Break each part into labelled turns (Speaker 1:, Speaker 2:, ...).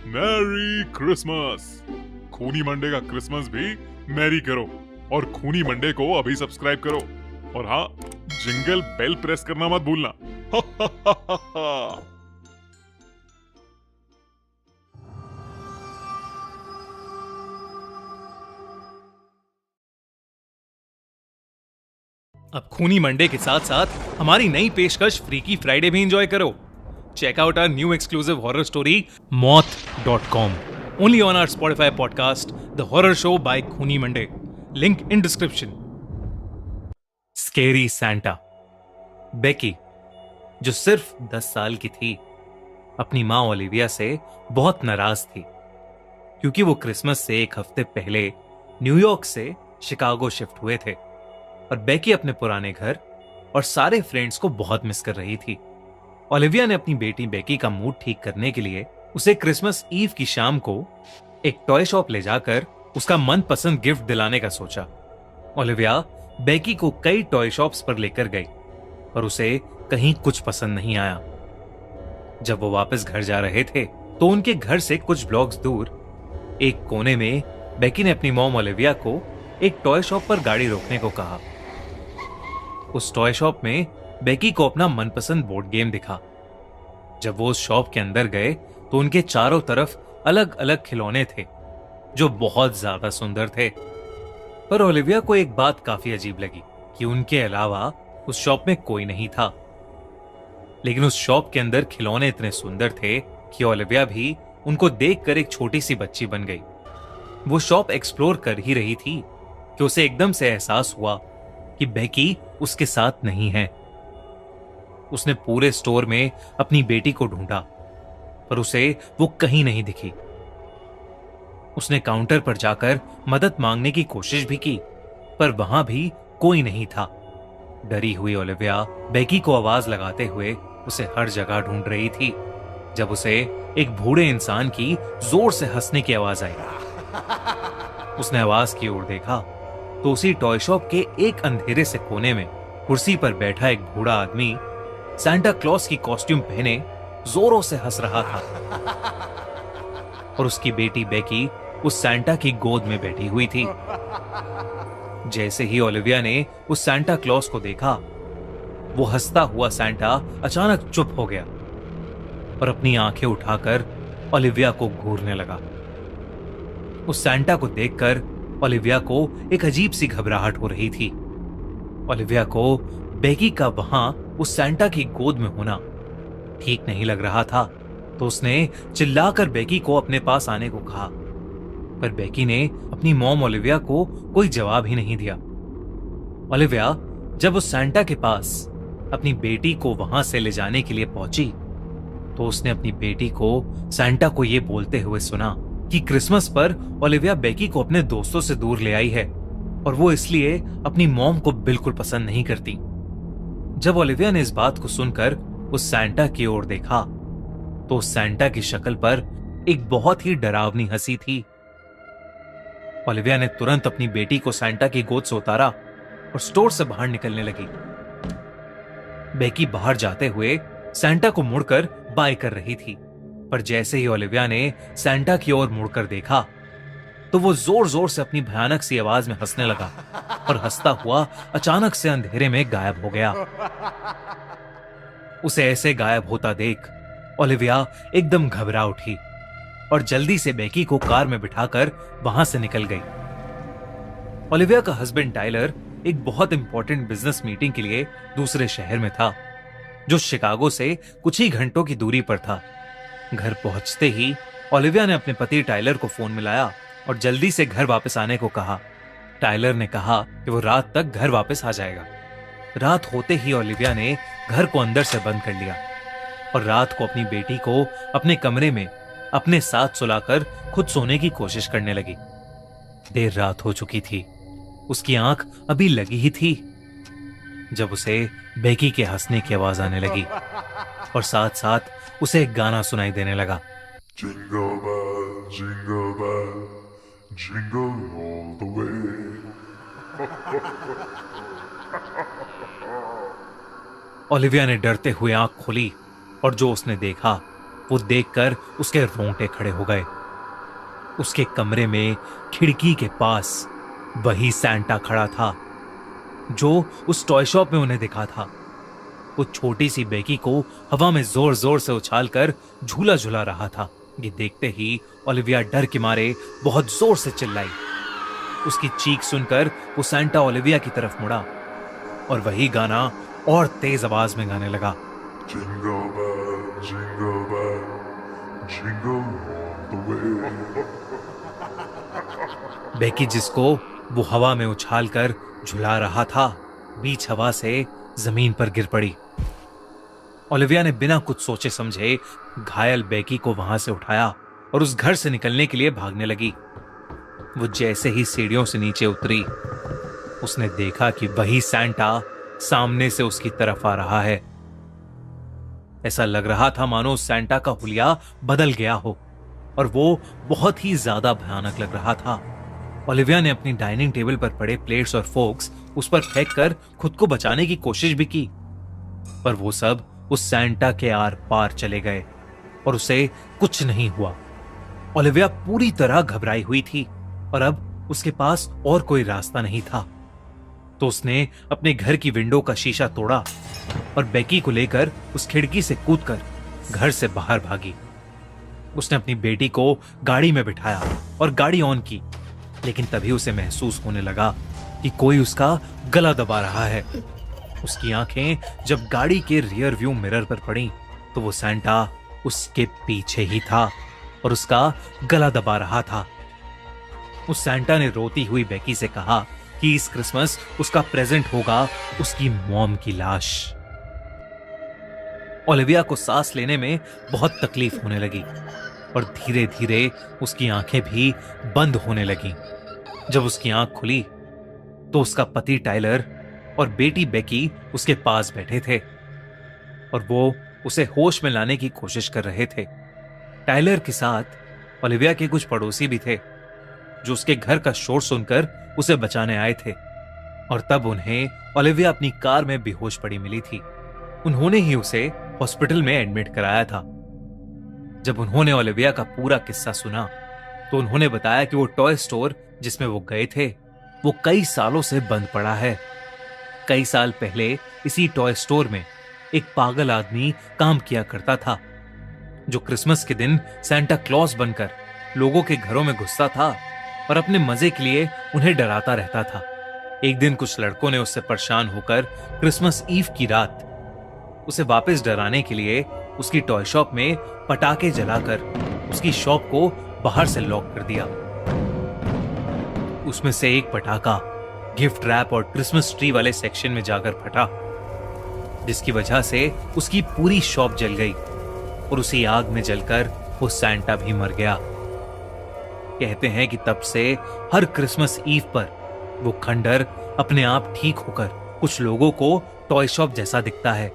Speaker 1: Merry Christmas. खूनी Monday का Christmas भी मैरी करो और खूनी मंडे को अभी सब्सक्राइब करो। और हाँ, जिंगल बेल प्रेस करना मत भूलना।
Speaker 2: अब खूनी मंडे के साथ साथ हमारी नई पेशकश फ्रीकी फ्राइडे भी एंजॉय करो। Check out our new exclusive horror story moth.com only on our Spotify podcast The Horror Show by खूनी Monday, link in description। Scary Santa. Becky, जो सिर्फ 10 साल की थी, अपनी मां ओलिविया से बहुत नाराज थी क्योंकि वो क्रिसमस से एक हफ्ते पहले न्यूयॉर्क से शिकागो शिफ्ट हुए थे और बेकी अपने पुराने घर और सारे फ्रेंड्स को बहुत मिस कर रही थी। ओलिविया ने अपनी बेटी बेकी का मूड ठीक करने के लिए उसे क्रिसमस ईव की शाम को एक टॉय शॉप ले जाकर उसका मनपसंद गिफ्ट दिलाने का सोचा। ओलिविया बेकी को कई टॉय शॉप्स पर लेकर गई और उसे कहीं कुछ पसंद नहीं आया। जब वो वापस घर जा रहे थे तो उनके घर से कुछ ब्लॉक्स दूर एक कोने में बेकी ने अपनी मॉम ओलिविया को एक टॉय शॉप पर गाड़ी रोकने को कहा। उस टॉय शॉप में बेकी को अपना मनपसंद बोर्ड गेम दिखा। जब वो उस शॉप के अंदर गए तो उनके चारों तरफ अलग अलग खिलौने थे जो बहुत ज्यादा सुंदर थे। पर ओलिविया को एक बात काफी अजीब लगी कि उनके अलावा उस शॉप में कोई नहीं था। लेकिन उस शॉप के अंदर खिलौने इतने सुंदर थे कि ओलिविया भी उनको देखकर एक छोटी सी बच्ची बन गई। वो शॉप एक्सप्लोर कर ही रही थी कि उसे एकदम से एहसास हुआ कि बेकी उसके साथ नहीं है। उसने पूरे स्टोर में अपनी बेटी को ढूंढा पर उसे वो कहीं नहीं दिखी। उसने काउंटर पर जाकर मदद मांगने की कोशिश भी की पर वहां भी कोई नहीं था। डरी हुई ओलिविया बेकी को आवाज लगाते हुए उसे हर जगह ढूंढ रही थी जब उसे एक बूढ़े इंसान की जोर से हंसने की आवाज आई। उसने आवाज की ओर देखा तो उसी टॉय शॉप के एक अंधेरे से कोने में कुर्सी पर बैठा एक बूढ़ा आदमी सांता क्लॉस की कॉस्ट्यूम पहने जोरों से हंस रहा था और उसकी बेटी बेकी उस सांता की गोद में बैठी हुई थी। जैसे ही ओलिविया ने उस सांता क्लॉस को देखा, वो हंसता हुआ सांता अचानक चुप हो गया और अपनी आंखें उठाकर ओलिविया को घूरने लगा। उस सांता को देखकर ओलिविया को एक अजीब सी घबराहट हो रही थी। ओलिविया को बेकी का वहां उस सांता की गोद में होना ठीक नहीं लग रहा था तो उसने चिल्लाकर बेकी को अपने पास आने को कहा पर बेकी ने अपनी मॉम ओलिविया को कोई जवाब ही नहीं दिया। ओलिविया जब उस सांता के पास अपनी बेटी को वहां से ले जाने के लिए पहुंची तो उसने अपनी बेटी को सांता को यह बोलते हुए सुना कि क्रिसमस पर ओलिविया बेकी को अपने दोस्तों से दूर ले आई है और वो इसलिए अपनी मॉम को बिल्कुल पसंद नहीं करती। जब ओलिविया ने इस बात को सुनकर उस सांता की ओर देखा तो उस सांता की शक्ल पर एक बहुत ही डरावनी हंसी थी। ओलिविया ने तुरंत अपनी बेटी को सांता की गोद से उतारा और स्टोर से बाहर निकलने लगी। बेकी बाहर जाते हुए सांता को मुड़कर बाय कर रही थी पर जैसे ही ओलिविया ने सांता की ओर मुड़कर देखा तो वो जोर जोर से अपनी भयानक सी आवाज में हंसने लगा और हंसता हुआ अचानक से अंधेरे में गायब हो गया। उसे ऐसे गायब होता देख ओलिविया एकदम घबरा उठी और जल्दी से बेकी को कार में बिठाकर वहां से निकल गई। ओलिविया का हस्बैंड टाइलर एक बहुत इंपॉर्टेंट बिजनेस मीटिंग के लिए दूसरे शहर में था जो शिकागो से कुछ ही घंटों की दूरी पर था। घर पहुंचते ही ओलिविया ने अपने पति टाइलर को फोन मिलाया और जल्दी से घर वापस आने को कहा। टाइलर ने कहा कि वो रात तक घर वापस आ जाएगा। रात होते ही ओलिविया ने घर को अंदर से बंद कर लिया और रात को अपनी बेटी को अपने कमरे में अपने साथ सुलाकर खुद सोने की कोशिश करने लगी। देर रात हो चुकी थी, उसकी आंख अभी लगी ही थी जब उसे बेकी के हंसने की आवाज आने लगी और साथ साथ उसे एक गाना सुनाई देने लगा।
Speaker 1: Jingle bell, jingle all the way.
Speaker 2: Olivia ने डरते हुए आंख खोली और जो उसने देखा वो देखकर उसके रोंगटे खड़े हो गए। उसके कमरे में खिड़की के पास वही सैंटा खड़ा था जो उस टॉय शॉप में उन्हें दिखा था। वो छोटी सी बेकी को हवा में जोर जोर से उछालकर झूला झुला रहा था। ये देखते ही ओलिविया डर के मारे बहुत जोर से चिल्लाई। उसकी चीख सुनकर वो सैंटा ओलिविया की तरफ मुड़ा और वही गाना और तेज आवाज में गाने लगा।
Speaker 3: Jingle bell, jingle bell, jingle all the way.
Speaker 2: Beki जिसको वो हवा में उछालकर झुला रहा था, बीच हवा से जमीन पर गिर पड़ी। ओलिविया ने बिना कुछ सोचे समझे घायल बेकी को वहां से उठाया और उस घर से निकलने के लिए भागने लगी। वो जैसे ही सीढ़ियों से नीचे उतरी, उसने देखा कि वही सैंटा सामने से उसकी तरफ आ रहा है। ऐसा लग रहा था मानो उस सैंटा का हुलिया बदल गया हो और वो बहुत ही ज्यादा भयानक लग रहा था। ओलिविया ने अपनी डाइनिंग टेबल पर पड़े प्लेट्स और फोर्क्स उस पर फेंक कर खुद को बचाने की कोशिश भी की, पर वो सब उस सैंटा के आर पार चले गए और उसे कुछ नहीं हुआ। ओलिविया पूरी तरह घबराई हुई थी और अब उसके पास और कोई रास्ता नहीं था। तो उसने अपने घर की विंडो का शीशा तोड़ा और बेकी को लेकर उस खिड़की से कूदकर घर से बाहर भागी। उसने अपनी बेटी को गाड़ी में बिठाया और गाड़ी ऑन की, लेकिन तभी उसे महसूस होने लगा कि कोई उसका गला दबा रहा है। उसकी आंखें जब गाड़ी के रियर व्यू मिरर पर पड़ी तो वो सैंटा उसके पीछे ही था और उसका गला दबा रहा था। उस सैंटा ने रोती हुई बेकी से कहा कि इस क्रिसमस उसका प्रेजेंट होगा उसकी मॉम की लाश। ओलिविया को सांस लेने में बहुत तकलीफ होने लगी और धीरे धीरे उसकी आंखें भी बंद होने लगी। जब उसकी आंख खुली तो उसका पति टाइलर और बेटी बेकी उसके पास बैठे थे और वो उसे होश में लाने की कोशिश कर रहे थे। टाइलर के साथ ओलिविया के कुछ पड़ोसी भी थे जो उसके घर का शोर सुनकर उसे बचाने आए थे और तब उन्हें ओलिविया अपनी कार में बेहोश पड़ी मिली थी। उन्होंने ही उसे हॉस्पिटल में एडमिट कराया था। जब उन्होंने ओलिविया का पूरा किस्सा सुना तो उन्होंने बताया कि वो टॉय स्टोर जिसमें वो गए थे वो कई सालों से बंद पड़ा है। कई साल पहले इसी टॉय स्टोर में एक पागल आदमी काम किया करता था जो क्रिसमस के दिन सैंटा क्लॉज बनकर लोगों के घरों में घुसता था और अपने मजे के लिए उन्हें डराता रहता था। एक दिन कुछ लड़कों ने उससे परेशान होकर क्रिसमस ईव की रात उसे वापस डराने के लिए उसकी टॉय शॉप में पटाखे जलाकर उसकी शॉप को बाहर से लॉक कर दिया। उसमें से एक पटाखा गिफ्ट रैप और क्रिसमस ट्री वाले सेक्शन में जाकर फटा, जिसकी वजह से उसकी पूरी शॉप जल गई और उसी आग में जलकर वो सैंटा भी मर गया। कहते हैं कि तब से हर क्रिसमस ईव पर वो खंडर अपने आप ठीक होकर कुछ लोगों को टॉय शॉप जैसा दिखता है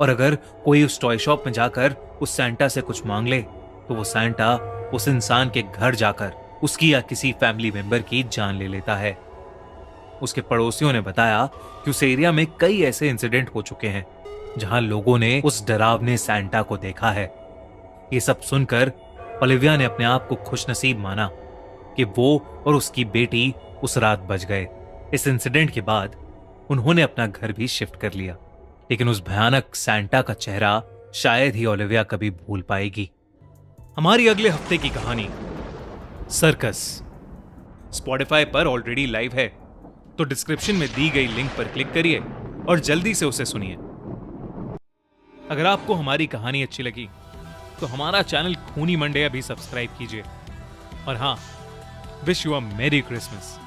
Speaker 2: और अगर कोई उस टॉय शॉप में जाकर उस सैंटा से कुछ मांग ले तो वो सैंटा उस इंसान के घर जाकर उसकी या किसी फैमिली मेंबर की जान ले लेता है। उसके पड़ोसियों ने बताया कि उस एरिया में कई ऐसे इंसिडेंट हो चुके हैं जहां लोगों ने उस डरावने सैंटा को देखा है। ये सब सुनकर ओलिविया ने अपने आप को खुशनसीब माना कि वो और उसकी बेटी उस रात बच गए। इस इंसिडेंट के बाद उन्होंने अपना घर भी शिफ्ट कर लिया, लेकिन उस भयानक सैंटा का चेहरा शायद ही ओलिविया कभी भूल पाएगी। हमारी अगले हफ्ते की कहानी सर्कस स्पॉटिफाई पर ऑलरेडी लाइव है, तो डिस्क्रिप्शन में दी गई लिंक पर क्लिक करिए और जल्दी से उसे सुनिए। अगर आपको हमारी कहानी अच्छी लगी तो हमारा चैनल खूनी मंडे अभी सब्सक्राइब कीजिए और हाँ, विश यू अ मेरी क्रिसमस।